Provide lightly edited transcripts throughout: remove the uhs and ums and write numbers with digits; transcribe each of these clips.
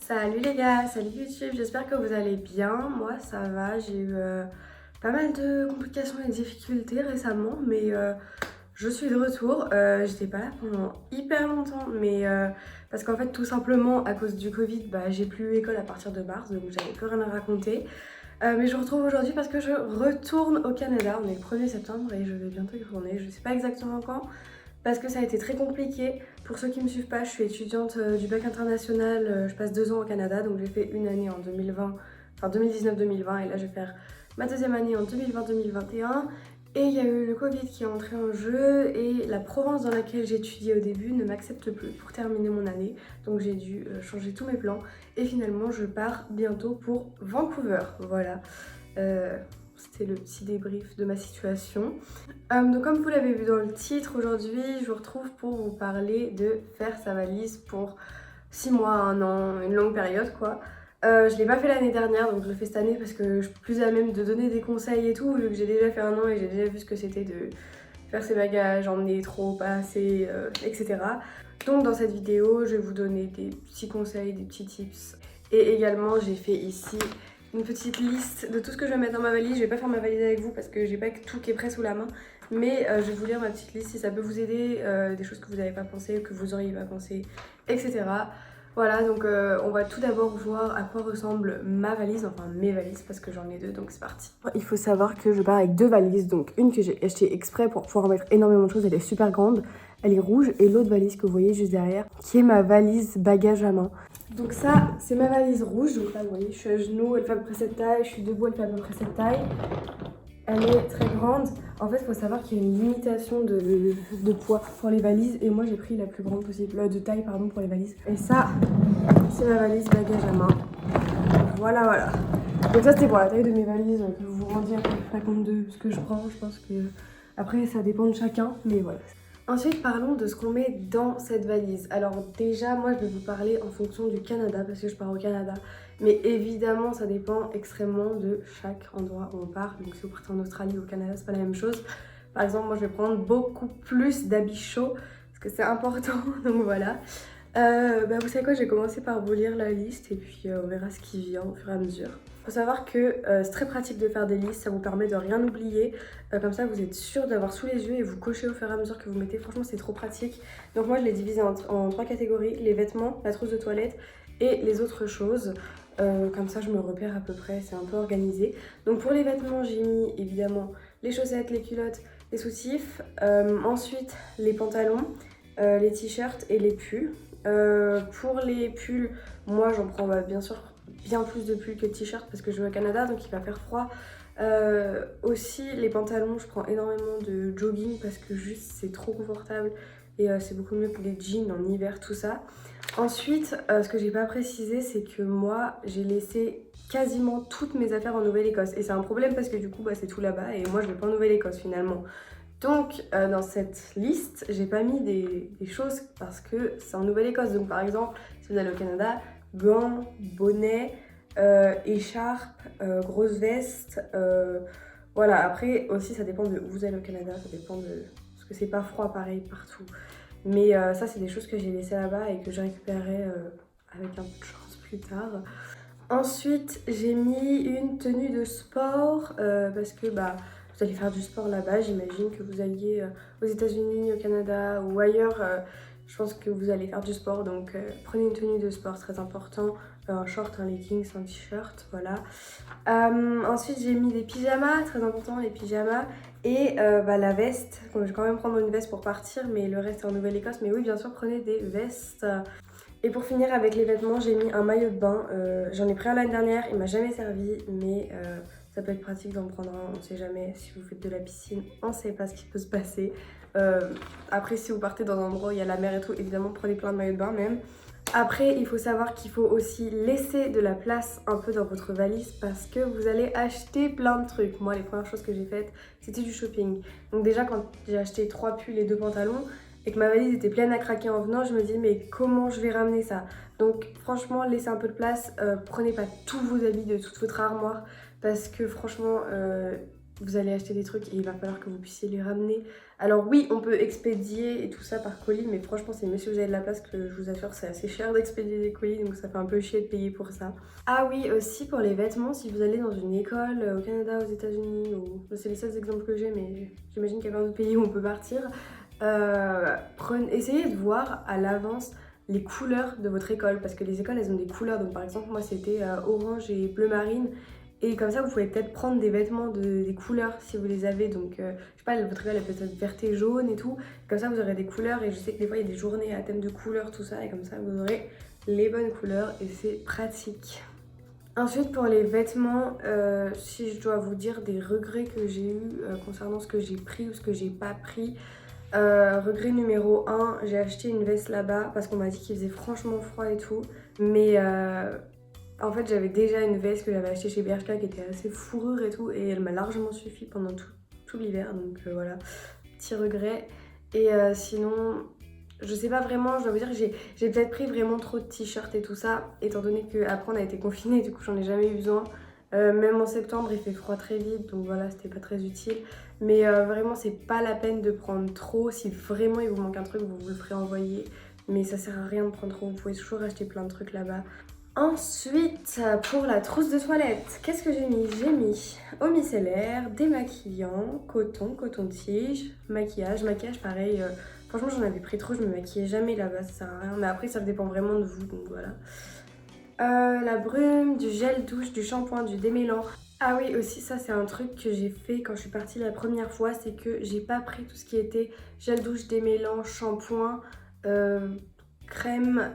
Salut les gars, salut YouTube, j'espère que vous allez bien. Moi ça va, j'ai eu pas mal de complications et de difficultés récemment, mais je suis de retour. J'étais pas là pendant hyper longtemps, mais parce qu'en fait tout simplement à cause du Covid, j'ai plus eu école à partir de mars, donc j'avais plus rien à raconter. Mais je vous retrouve aujourd'hui parce que je retourne au Canada, on est le 1er septembre et je vais bientôt y retourner, je sais pas exactement quand. Parce que ça a été très compliqué. Pour ceux qui ne me suivent pas, je suis étudiante du bac international, je passe 2 ans au Canada, donc j'ai fait une année en 2020, enfin 2019-2020, et là je vais faire ma deuxième année en 2020-2021. Et il y a eu le Covid qui est entré en jeu et la province dans laquelle j'étudiais au début ne m'accepte plus pour terminer mon année. Donc j'ai dû changer tous mes plans et finalement je pars bientôt pour Vancouver. Voilà, c'était le petit débrief de ma situation. Donc comme vous l'avez vu dans le titre, aujourd'hui je vous retrouve pour vous parler de faire sa valise pour 6 mois, 1 an, une longue période quoi. Je l'ai pas fait l'année dernière, donc je le fais cette année parce que je suis plus à même de donner des conseils et tout, vu que j'ai déjà fait 1 an et j'ai déjà vu ce que c'était de faire ses bagages, emmener trop, pas assez, etc. Donc dans cette vidéo, je vais vous donner des petits conseils, des petits tips. Et également, j'ai fait ici une petite liste de tout ce que je vais mettre dans ma valise. Je vais pas faire ma valise avec vous parce que j'ai pas tout qui est prêt sous la main. Mais je vais vous lire ma petite liste si ça peut vous aider, des choses que vous n'avez pas pensé, que vous auriez pas pensé, etc. Voilà, donc on va tout d'abord voir à quoi ressemble ma valise, enfin mes valises, parce que j'en ai 2, donc c'est parti. Il faut savoir que je pars avec 2 valises, donc une que j'ai achetée exprès pour pouvoir mettre énormément de choses, elle est super grande, elle est rouge, et l'autre valise que vous voyez juste derrière, qui est ma valise bagage à main. Donc ça, c'est ma valise rouge, donc là vous voyez, je suis à genoux, elle fait à peu près cette taille, je suis debout, elle fait à peu près cette taille. Elle est très grande. En fait, il faut savoir qu'il y a une limitation de poids pour les valises. Et moi, j'ai pris la plus grande possible, de taille, pardon, pour les valises. Et ça, c'est ma valise bagage à main. Voilà, voilà. Donc ça, c'était pour la taille de mes valises, que vous vous rendiez à peu près compte de ce que je prends. Je pense que après, ça dépend de chacun, mais voilà. Ensuite, parlons de ce qu'on met dans cette valise. Alors déjà, moi, je vais vous parler en fonction du Canada, parce que je pars au Canada. Mais évidemment, ça dépend extrêmement de chaque endroit où on part. Donc si vous partez en Australie ou au Canada, c'est pas la même chose. Par exemple, moi, je vais prendre beaucoup plus d'habits chauds, parce que c'est important, donc voilà. Vous savez quoi, je vais commencer par vous lire la liste, et puis on verra ce qui vient au fur et à mesure. Il faut savoir que c'est très pratique de faire des listes, ça vous permet de rien oublier. Comme ça, vous êtes sûr d'avoir sous les yeux et vous cochez au fur et à mesure que vous mettez. Franchement, c'est trop pratique. Donc moi, je l'ai divisé en 3 catégories. Les vêtements, la trousse de toilette et les autres choses. Comme ça, je me repère à peu près, c'est un peu organisé. Donc pour les vêtements, j'ai mis évidemment les chaussettes, les culottes, les soutifs. Ensuite, les pantalons, les t-shirts et les pulls. Pour les pulls, moi, j'en prends bien sûr bien plus de pulls que de t-shirts parce que je vais au Canada, donc il va faire froid. Aussi les pantalons, je prends énormément de jogging parce que juste c'est trop confortable et c'est beaucoup mieux que les jeans en hiver, tout ça. Ensuite, ce que j'ai pas précisé, c'est que moi j'ai laissé quasiment toutes mes affaires en Nouvelle-Écosse et c'est un problème parce que du coup c'est tout là-bas et moi je vais pas en Nouvelle-Écosse finalement. Donc dans cette liste, j'ai pas mis des choses parce que c'est en Nouvelle-Écosse. Donc par exemple, si vous allez au Canada, gants, bonnets, écharpe, grosse veste. Voilà, après aussi ça dépend de où vous allez au Canada, ça dépend de... Parce que c'est pas froid pareil partout. Mais ça c'est des choses que j'ai laissées là-bas et que je récupérerai avec un peu de chance plus tard. Ensuite j'ai mis une tenue de sport parce que vous allez faire du sport là-bas, j'imagine que vous alliez aux États-Unis, au Canada ou ailleurs. Je pense que vous allez faire du sport, donc prenez une tenue de sport, c'est très important. Un short, un leggings, un t-shirt, voilà. Ensuite, j'ai mis des pyjamas, très important les pyjamas. Et la veste. Donc, je vais quand même prendre une veste pour partir, mais le reste est en Nouvelle-Écosse. Mais oui, bien sûr, prenez des vestes. Et pour finir avec les vêtements, j'ai mis un maillot de bain. J'en ai pris un l'année dernière, il m'a jamais servi, mais ça peut être pratique d'en prendre un, on ne sait jamais. Si vous faites de la piscine, on ne sait pas ce qui peut se passer. Après, si vous partez dans un endroit où il y a la mer et tout, évidemment, prenez plein de maillots de bain même. Après, il faut savoir qu'il faut aussi laisser de la place un peu dans votre valise parce que vous allez acheter plein de trucs. Moi, les premières choses que j'ai faites, c'était du shopping. Donc déjà, quand j'ai acheté 3 pulls et 2 pantalons et que ma valise était pleine à craquer en venant, je me dis mais comment je vais ramener ça? Donc franchement, laissez un peu de place. Prenez pas tous vos habits de toute votre armoire parce que franchement, vous allez acheter des trucs et il va falloir que vous puissiez les ramener. Alors oui, on peut expédier et tout ça par colis, mais franchement c'est mieux si vous avez de la place, que je vous assure c'est assez cher d'expédier des colis, donc ça fait un peu chier de payer pour ça. Ah oui, aussi pour les vêtements, si vous allez dans une école au Canada, aux États-Unis, ou c'est les seuls exemples que j'ai, mais j'imagine qu'il y a plein d'autres pays où on peut partir, essayez de voir à l'avance les couleurs de votre école, parce que les écoles elles ont des couleurs, donc par exemple moi c'était orange et bleu marine, et comme ça vous pouvez peut-être prendre des vêtements des couleurs si vous les avez, donc je sais pas, votre école elle peut être verte et jaune et tout, comme ça vous aurez des couleurs, et je sais que des fois il y a des journées à thème de couleurs tout ça, et comme ça vous aurez les bonnes couleurs et c'est pratique. Ensuite pour les vêtements, si je dois vous dire des regrets que j'ai eu concernant ce que j'ai pris ou ce que j'ai pas pris, regret numéro 1, j'ai acheté une veste là-bas parce qu'on m'a dit qu'il faisait franchement froid et tout, mais en fait j'avais déjà une veste que j'avais achetée chez Bershka qui était assez fourrure et tout, et elle m'a largement suffi pendant tout l'hiver, donc voilà, petit regret. Et sinon, je sais pas vraiment, je dois vous dire que j'ai peut-être pris vraiment trop de t-shirts et tout ça, étant donné qu'après on a été confinés, du coup j'en ai jamais eu besoin. Même en septembre il fait froid très vite, donc voilà, c'était pas très utile. Mais vraiment c'est pas la peine de prendre trop, si vraiment il vous manque un truc vous vous le ferez envoyer. Mais ça sert à rien de prendre trop, vous pouvez toujours acheter plein de trucs là-bas. Ensuite, pour la trousse de toilette, qu'est-ce que j'ai mis? J'ai mis eau micellaire, démaquillant, coton-tige, maquillage pareil. Franchement j'en avais pris trop, je me maquillais jamais là-bas, ça sert à rien. Mais après ça dépend vraiment de vous, donc voilà. La brume, du gel douche, du shampoing, du démêlant. Ah oui, aussi ça c'est un truc que j'ai fait quand je suis partie la première fois, c'est que j'ai pas pris tout ce qui était gel douche, démêlant, shampoing, crème,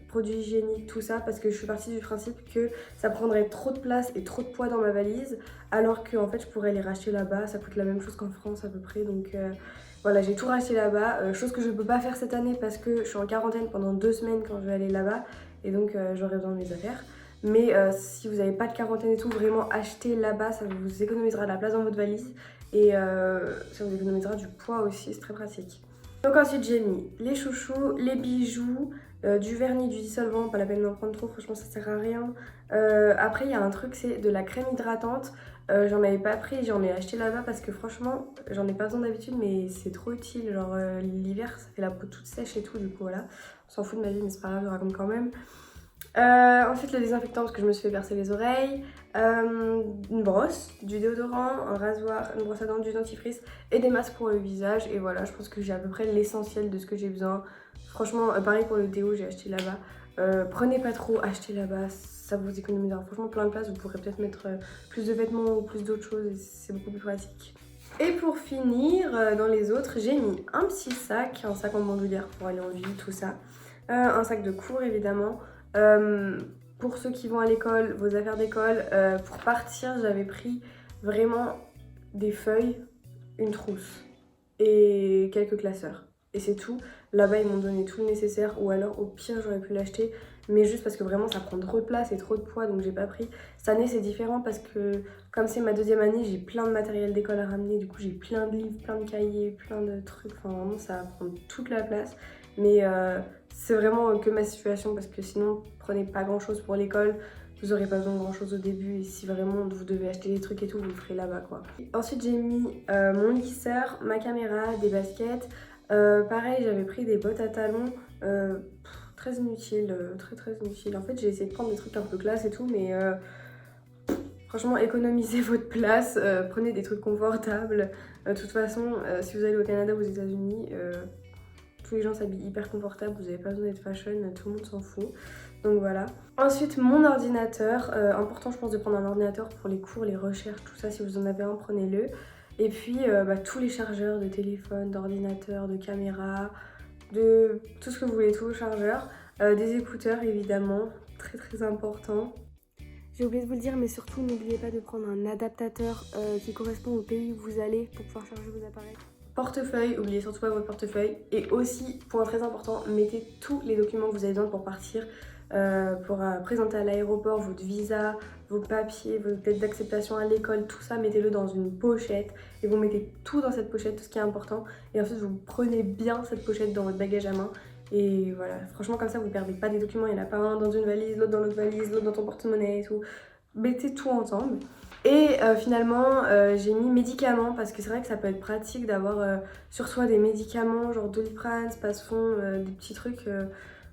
produits hygiéniques, tout ça, parce que je suis partie du principe que ça prendrait trop de place et trop de poids dans ma valise, alors que en fait je pourrais les racheter là-bas, ça coûte la même chose qu'en France à peu près, donc voilà, j'ai tout racheté là-bas, chose que je peux pas faire cette année parce que je suis en quarantaine pendant 2 semaines quand je vais aller là-bas, et donc j'aurai besoin de mes affaires. Mais si vous n'avez pas de quarantaine et tout, vraiment achetez là-bas, ça vous économisera de la place dans votre valise, et ça vous économisera du poids aussi, c'est très pratique. Donc ensuite j'ai mis les chouchous, les bijoux, du vernis, du dissolvant, pas la peine d'en prendre trop, franchement ça sert à rien. Après il y a un truc, c'est de la crème hydratante. J'en avais pas pris, j'en ai acheté là-bas parce que franchement j'en ai pas besoin d'habitude, mais c'est trop utile. Genre l'hiver ça fait la peau toute sèche et tout, du coup voilà, on s'en fout de ma vie mais c'est pas grave, je raconte quand même. Ensuite le désinfectant parce que je me suis fait percer les oreilles, une brosse, du déodorant, un rasoir, une brosse à dents, du dentifrice et des masques pour le visage, et voilà, je pense que j'ai à peu près l'essentiel de ce que j'ai besoin. Franchement pareil pour le déo, j'ai acheté là-bas. Prenez pas trop, achetez là-bas, ça vous économisera franchement plein de place, vous pourrez peut-être mettre plus de vêtements ou plus d'autres choses et c'est beaucoup plus pratique. Et pour finir, dans les autres, j'ai mis un petit sac, un sac en bandoulière pour aller en ville, tout ça. Un sac de cours évidemment. Pour ceux qui vont à l'école, vos affaires d'école, pour partir j'avais pris vraiment des feuilles, une trousse et quelques classeurs. Et c'est tout. Là-bas ils m'ont donné tout le nécessaire, ou alors au pire j'aurais pu l'acheter, mais juste parce que vraiment ça prend trop de place et trop de poids, donc j'ai pas pris. Cette année c'est différent parce que comme c'est ma deuxième année, j'ai plein de matériel d'école à ramener, du coup j'ai plein de livres, plein de cahiers, plein de trucs, enfin vraiment ça va prendre toute la place. Mais c'est vraiment que ma situation, parce que sinon prenez pas grand chose pour l'école, vous aurez pas besoin de grand chose au début, et si vraiment vous devez acheter des trucs et tout, vous le ferez là-bas quoi. Ensuite j'ai mis mon lisseur, ma caméra, des baskets. Pareil j'avais pris des bottes à talons, très inutiles, très inutiles. En fait j'ai essayé de prendre des trucs un peu classe et tout, mais franchement économisez votre place, prenez des trucs confortables. De toute façon si vous allez au Canada ou aux États-Unis, tous les gens s'habillent hyper confortable, vous n'avez pas besoin d'être fashion, tout le monde s'en fout. Donc voilà. Ensuite mon ordinateur, important je pense de prendre un ordinateur pour les cours, les recherches, tout ça, si vous en avez un prenez-le. Et puis tous les chargeurs de téléphone, d'ordinateur, de caméra, de tout ce que vous voulez, tous vos chargeurs. Des écouteurs évidemment, très important. J'ai oublié de vous le dire, mais surtout n'oubliez pas de prendre un adaptateur qui correspond au pays où vous allez pour pouvoir charger vos appareils. Portefeuille, oubliez surtout pas votre portefeuille. Et aussi, point très important, mettez tous les documents que vous avez besoin pour partir, pour présenter à l'aéroport votre visa, vos papiers, vos lettres d'acceptation à l'école, tout ça, mettez-le dans une pochette et vous mettez tout dans cette pochette, tout ce qui est important. Et ensuite, vous prenez bien cette pochette dans votre bagage à main. Et voilà, franchement comme ça vous perdez pas des documents, il n'y en a pas un dans une valise, l'autre dans l'autre valise, l'autre dans ton porte-monnaie et tout. mettez tout ensemble. Et finalement j'ai mis médicaments parce que c'est vrai que ça peut être pratique d'avoir sur soi des médicaments genre Doliprane, Spasfon, des petits trucs.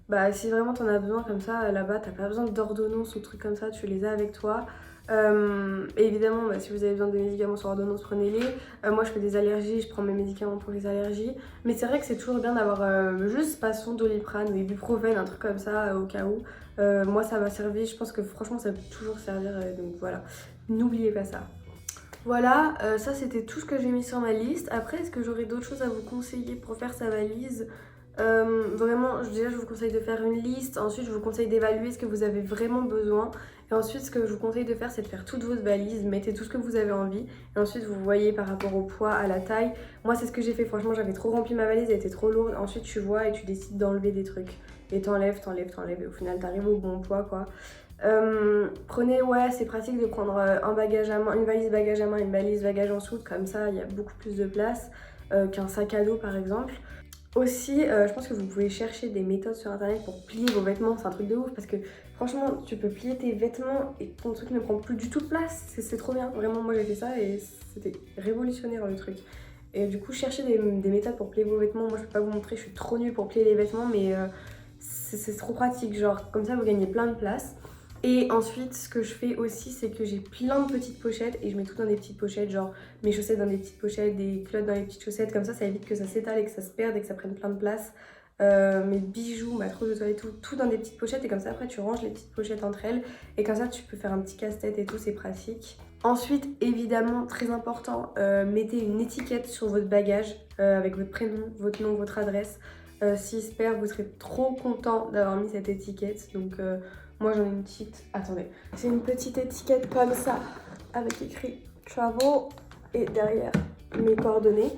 Bah si vraiment t'en as besoin comme ça là-bas, t'as pas besoin d'ordonnance ou trucs comme ça, tu les as avec toi. Et évidemment bah, si vous avez besoin de médicaments sur ordonnance, prenez-les. Moi je fais des allergies, je prends mes médicaments pour les allergies. Mais c'est vrai que c'est toujours bien d'avoir juste Spasfon, Doliprane ou Ibuprofène, un truc comme ça au cas où. Moi ça m'a servi, je pense que franchement ça peut toujours servir, donc voilà. N'oubliez pas ça. Voilà, ça c'était tout ce que j'ai mis sur ma liste. Après, est-ce que j'aurais d'autres choses à vous conseiller pour faire sa valise? Vraiment, déjà je vous conseille de faire une liste. Ensuite, je vous conseille d'évaluer ce que vous avez vraiment besoin. Et ensuite, ce que je vous conseille de faire, c'est de faire toutes vos valises. Mettez tout ce que vous avez envie. Et ensuite, vous voyez par rapport au poids, à la taille. Moi, c'est ce que j'ai fait. Franchement, j'avais trop rempli ma valise, elle était trop lourde. Ensuite, tu vois et tu décides d'enlever des trucs. Et t'enlèves. Et au final, t'arrives au bon poids, quoi. Prenez, ouais, c'est pratique de prendre un bagage à main, une valise bagage à main, une valise bagage en soude, comme ça il y a beaucoup plus de place qu'un sac à dos par exemple. Aussi, je pense que vous pouvez chercher des méthodes sur internet pour plier vos vêtements, c'est un truc de ouf parce que franchement tu peux plier tes vêtements et ton truc ne prend plus du tout de place, c'est trop bien, vraiment moi j'ai fait ça et c'était révolutionnaire le truc. Et du coup cherchez des méthodes pour plier vos vêtements, moi je peux pas vous montrer, je suis trop nulle pour plier les vêtements mais c'est trop pratique, genre comme ça vous gagnez plein de place. Et ensuite, ce que je fais aussi, c'est que j'ai plein de petites pochettes et je mets tout dans des petites pochettes, genre mes chaussettes dans des petites pochettes, des culottes dans les petites chaussettes, comme ça évite que ça s'étale et que ça se perde et que ça prenne plein de place. Mes bijoux, ma trousse de toilette, tout dans des petites pochettes et comme ça après tu ranges les petites pochettes entre elles et comme ça tu peux faire un petit casse-tête et tout, c'est pratique. Ensuite, évidemment, très important, mettez une étiquette sur votre bagage avec votre prénom, votre nom, votre adresse. S'il se perd, vous serez trop content d'avoir mis cette étiquette. Donc moi j'en ai une petite, attendez, c'est une petite étiquette comme ça avec écrit travel et derrière mes coordonnées.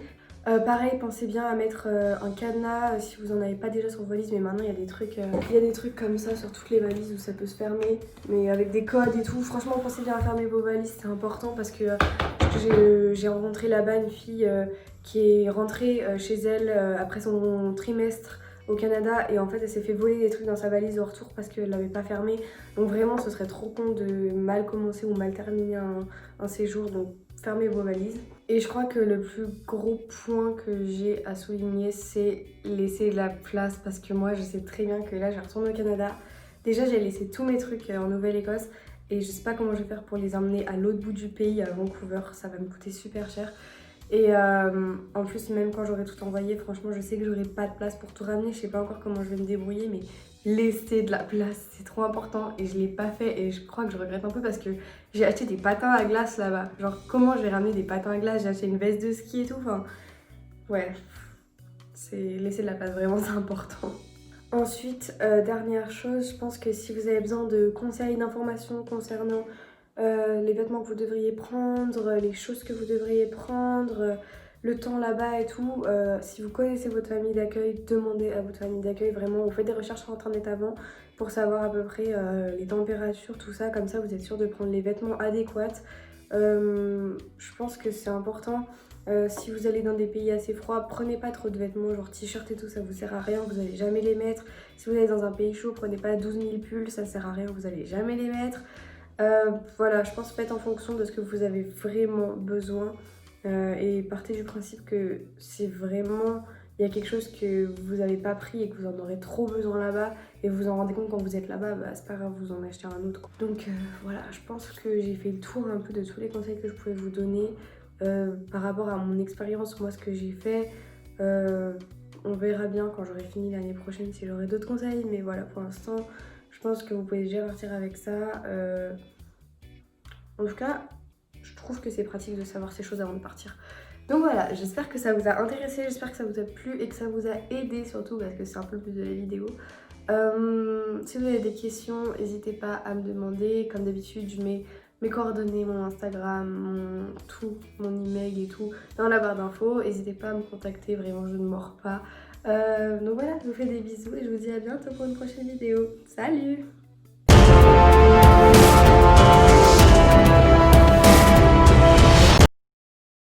Pareil, pensez bien à mettre un cadenas si vous en avez pas déjà sur vos valises, mais maintenant il y a des trucs comme ça sur toutes les valises où ça peut se fermer, mais avec des codes et tout. Franchement, pensez bien à fermer vos valises, c'est important parce que j'ai rencontré là-bas une fille qui est rentrée chez elle après son trimestre au Canada et en fait elle s'est fait voler des trucs dans sa valise au retour parce qu'elle l'avait pas fermé. Donc vraiment ce serait trop con de mal commencer ou mal terminer un séjour, donc fermez vos valises. Et je crois que le plus gros point que j'ai à souligner c'est laisser de la place parce que moi je sais très bien que là je retourne au Canada. Déjà j'ai laissé tous mes trucs en Nouvelle-Écosse et je sais pas comment je vais faire pour les emmener à l'autre bout du pays, à Vancouver, ça va me coûter super cher. Et en plus, même quand j'aurai tout envoyé, franchement, je sais que j'aurai pas de place pour tout ramener. Je sais pas encore comment je vais me débrouiller, mais laisser de la place, c'est trop important. Et je l'ai pas fait et je crois que je regrette un peu parce que j'ai acheté des patins à glace là-bas. Genre, comment je vais ramener des patins à glace? J'ai acheté une veste de ski et tout. Enfin, ouais, c'est laisser de la place, vraiment, c'est important. Ensuite, dernière chose, je pense que si vous avez besoin de conseils, d'informations concernant les vêtements que vous devriez prendre, les choses que vous devriez prendre, le temps là-bas et tout. Si vous connaissez votre famille d'accueil, demandez à votre famille d'accueil vraiment, vous faites des recherches sur internet avant pour savoir à peu près les températures, tout ça, comme ça vous êtes sûr de prendre les vêtements adéquats. Je pense que c'est important. Si vous allez dans des pays assez froids, prenez pas trop de vêtements, genre t-shirt et tout, ça vous sert à rien, vous allez jamais les mettre. Si vous allez dans un pays chaud, prenez pas 12 000 pulls, ça sert à rien, vous allez jamais les mettre. Voilà, je pense faites en fonction de ce que vous avez vraiment besoin et partez du principe que c'est vraiment, il y a quelque chose que vous n'avez pas pris et que vous en aurez trop besoin là-bas et vous vous en rendez compte quand vous êtes là-bas, bah c'est pas grave, vous en achetez un autre, quoi. Donc voilà, je pense que j'ai fait le tour un peu de tous les conseils que je pouvais vous donner par rapport à mon expérience, moi ce que j'ai fait. On verra bien quand j'aurai fini l'année prochaine si j'aurai d'autres conseils, mais voilà, pour l'instant je pense que vous pouvez déjà partir avec ça. En tout cas, je trouve que c'est pratique de savoir ces choses avant de partir. Donc voilà, j'espère que ça vous a intéressé, j'espère que ça vous a plu et que ça vous a aidé surtout parce que c'est un peu le but de la vidéo. Si vous avez des questions, n'hésitez pas à me demander. Comme d'habitude, je mets mes coordonnées, mon Instagram, mon email et tout dans la barre d'infos. N'hésitez pas à me contacter, vraiment je ne mords pas. Donc voilà, je vous fais des bisous et je vous dis à bientôt pour une prochaine vidéo. Salut!